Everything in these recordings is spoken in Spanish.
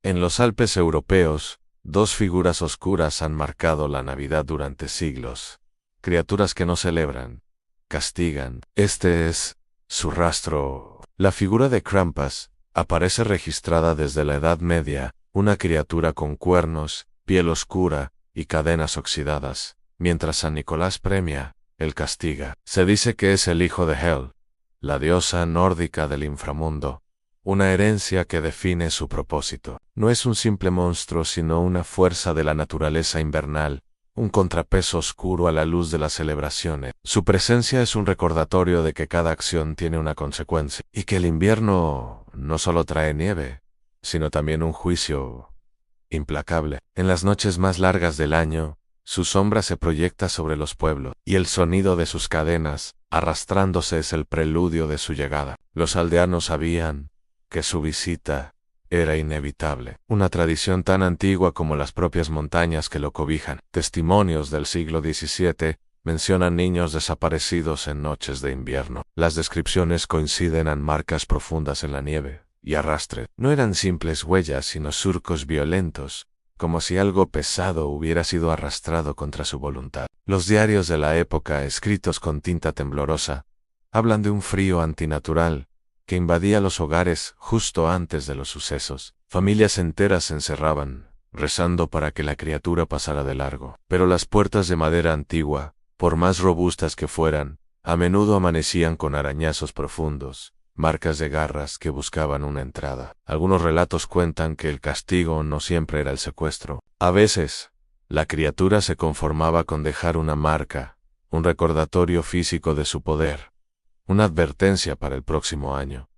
En los Alpes europeos, dos figuras oscuras han marcado la Navidad durante siglos. Criaturas que no celebran, castigan. Este es su rastro. La figura de Krampus aparece registrada desde la Edad Media, una criatura con cuernos, piel oscura y cadenas oxidadas, mientras San Nicolás premia, él castiga. Se dice que es el hijo de Hel, la diosa nórdica del inframundo, una herencia que define su propósito. No es un simple monstruo, sino una fuerza de la naturaleza invernal, un contrapeso oscuro a la luz de las celebraciones. Su presencia es un recordatorio de que cada acción tiene una consecuencia, y que el invierno no solo trae nieve, sino también un juicio implacable. En las noches más largas del año, su sombra se proyecta sobre los pueblos, y el sonido de sus cadenas, arrastrándose, es el preludio de su llegada. Los aldeanos sabían que su visita era inevitable, una tradición tan antigua como las propias montañas que lo cobijan. Testimonios del siglo XVII mencionan niños desaparecidos en noches de invierno. Las descripciones coinciden en marcas profundas en la nieve y arrastre. No eran simples huellas, sino surcos violentos, como si algo pesado hubiera sido arrastrado contra su voluntad. Los diarios de la época, escritos con tinta temblorosa, hablan de un frío antinatural que invadía los hogares justo antes de los sucesos. Familias enteras se encerraban, rezando para que la criatura pasara de largo. Pero las puertas de madera antigua, por más robustas que fueran, a menudo amanecían con arañazos profundos, marcas de garras que buscaban una entrada. Algunos relatos cuentan que el castigo no siempre era el secuestro. A veces, la criatura se conformaba con dejar una marca, un recordatorio físico de su poder, una advertencia para el próximo año.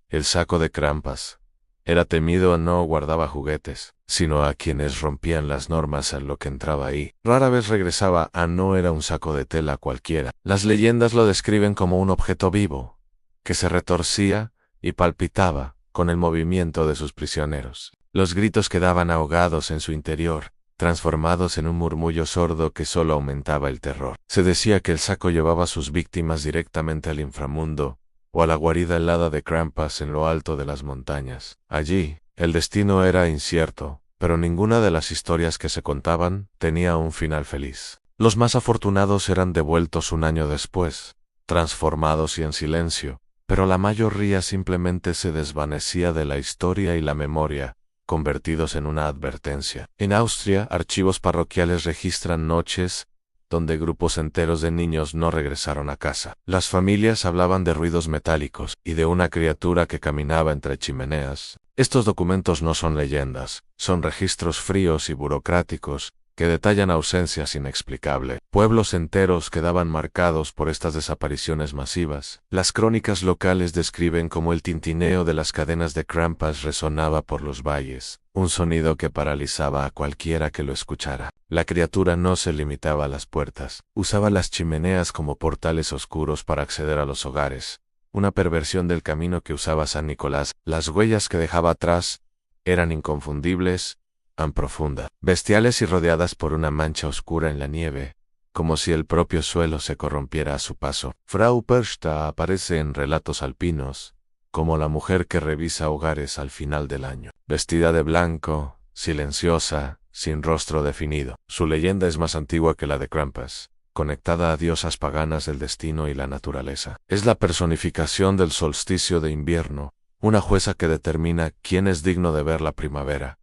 El saco de Krampus era temido, no guardaba juguetes, sino a quienes rompían las normas en lo que entraba ahí. Rara vez regresaba, no era un saco de tela cualquiera. Las leyendas lo describen como un objeto vivo, que se retorcía y palpitaba con el movimiento de sus prisioneros. Los gritos quedaban ahogados en su interior, transformados en un murmullo sordo que solo aumentaba el terror. Se decía que el saco llevaba a sus víctimas directamente al inframundo, o a la guarida helada de Krampus en lo alto de las montañas. Allí, el destino era incierto, pero ninguna de las historias que se contaban tenía un final feliz. Los más afortunados eran devueltos un año después, transformados y en silencio, pero la mayoría simplemente se desvanecía de la historia y la memoria, convertidos en una advertencia. En Austria, archivos parroquiales registran noches donde grupos enteros de niños no regresaron a casa. Las familias hablaban de ruidos metálicos y de una criatura que caminaba entre chimeneas. Estos documentos no son leyendas, son registros fríos y burocráticos que detallan ausencias inexplicables. Pueblos enteros quedaban marcados por estas desapariciones masivas. Las crónicas locales describen cómo el tintineo de las cadenas de Krampus resonaba por los valles, un sonido que paralizaba a cualquiera que lo escuchara. La criatura no se limitaba a las puertas, usaba las chimeneas como portales oscuros para acceder a los hogares, una perversión del camino que usaba San Nicolás. Las huellas que dejaba atrás eran inconfundibles, tan profunda, bestiales y rodeadas por una mancha oscura en la nieve, como si el propio suelo se corrompiera a su paso. Frau Perchta aparece en relatos alpinos, como la mujer que revisa hogares al final del año, vestida de blanco, silenciosa, sin rostro definido. Su leyenda es más antigua que la de Krampus, conectada a diosas paganas del destino y la naturaleza. Es la personificación del solsticio de invierno, una jueza que determina quién es digno de ver la primavera.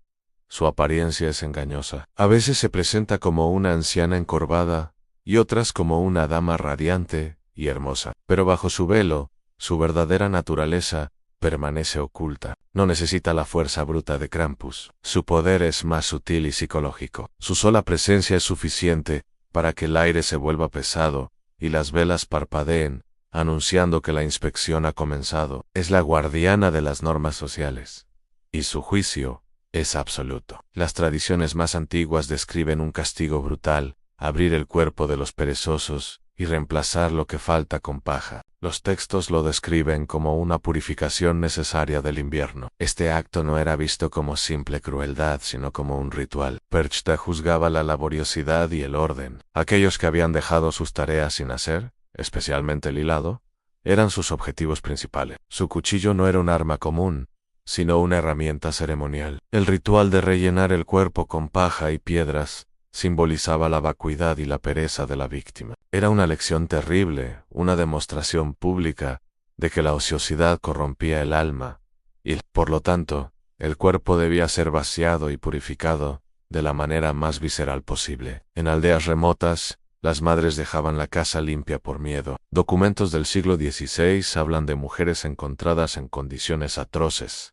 Su apariencia es engañosa. A veces se presenta como una anciana encorvada, y otras como una dama radiante y hermosa. Pero bajo su velo, su verdadera naturaleza permanece oculta. No necesita la fuerza bruta de Krampus. Su poder es más sutil y psicológico. Su sola presencia es suficiente para que el aire se vuelva pesado y las velas parpadeen, anunciando que la inspección ha comenzado. Es la guardiana de las normas sociales, y su juicio es absoluto. Las tradiciones más antiguas describen un castigo brutal, abrir el cuerpo de los perezosos y reemplazar lo que falta con paja. Los textos lo describen como una purificación necesaria del invierno. Este acto no era visto como simple crueldad, sino como un ritual. Perchta juzgaba la laboriosidad y el orden. Aquellos que habían dejado sus tareas sin hacer, especialmente el hilado, eran sus objetivos principales. Su cuchillo no era un arma común, sino una herramienta ceremonial. El ritual de rellenar el cuerpo con paja y piedras simbolizaba la vacuidad y la pereza de la víctima. Era una lección terrible, una demostración pública de que la ociosidad corrompía el alma, y, por lo tanto, el cuerpo debía ser vaciado y purificado de la manera más visceral posible. En aldeas remotas, las madres dejaban la casa limpia por miedo. Documentos del siglo XVI hablan de mujeres encontradas en condiciones atroces,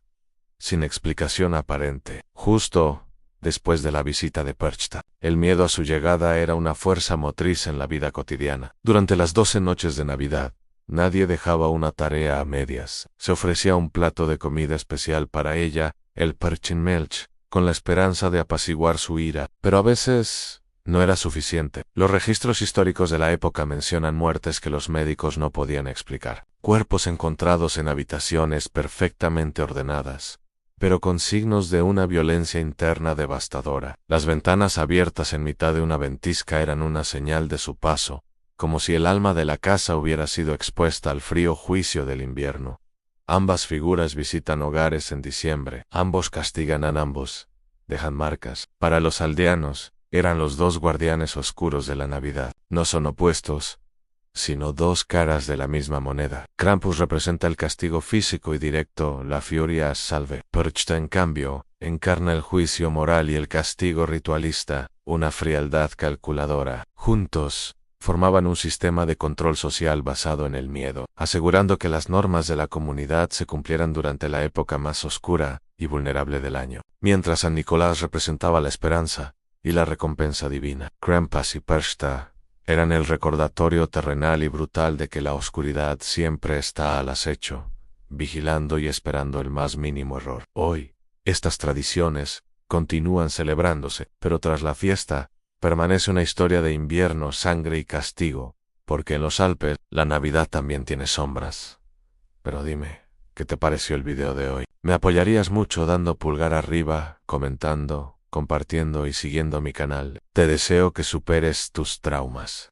sin explicación aparente, justo después de la visita de Perchta. El miedo a su llegada era una fuerza motriz en la vida cotidiana. Durante las 12 noches de Navidad, nadie dejaba una tarea a medias. Se ofrecía un plato de comida especial para ella, el Perchenmelch, con la esperanza de apaciguar su ira, pero a veces no era suficiente. Los registros históricos de la época mencionan muertes que los médicos no podían explicar. Cuerpos encontrados en habitaciones perfectamente ordenadas, pero con signos de una violencia interna devastadora. Las ventanas abiertas en mitad de una ventisca eran una señal de su paso, como si el alma de la casa hubiera sido expuesta al frío juicio del invierno. Ambas figuras visitan hogares en diciembre, ambos castigan a ambos, dejan marcas. Para los aldeanos, eran los dos guardianes oscuros de la Navidad. No son opuestos, sino dos caras de la misma moneda. Krampus representa el castigo físico y directo, la furia salve. Perchta, en cambio, encarna el juicio moral y el castigo ritualista, una frialdad calculadora. Juntos, formaban un sistema de control social basado en el miedo, asegurando que las normas de la comunidad se cumplieran durante la época más oscura y vulnerable del año. Mientras San Nicolás representaba la esperanza y la recompensa divina, Krampus y Perchta eran el recordatorio terrenal y brutal de que la oscuridad siempre está al acecho, vigilando y esperando el más mínimo error. Hoy, estas tradiciones continúan celebrándose, pero tras la fiesta, permanece una historia de invierno, sangre y castigo, porque en los Alpes, la Navidad también tiene sombras. Pero dime, ¿qué te pareció el video de hoy? Me apoyarías mucho dando pulgar arriba, comentando, compartiendo y siguiendo mi canal. Te deseo que superes tus traumas.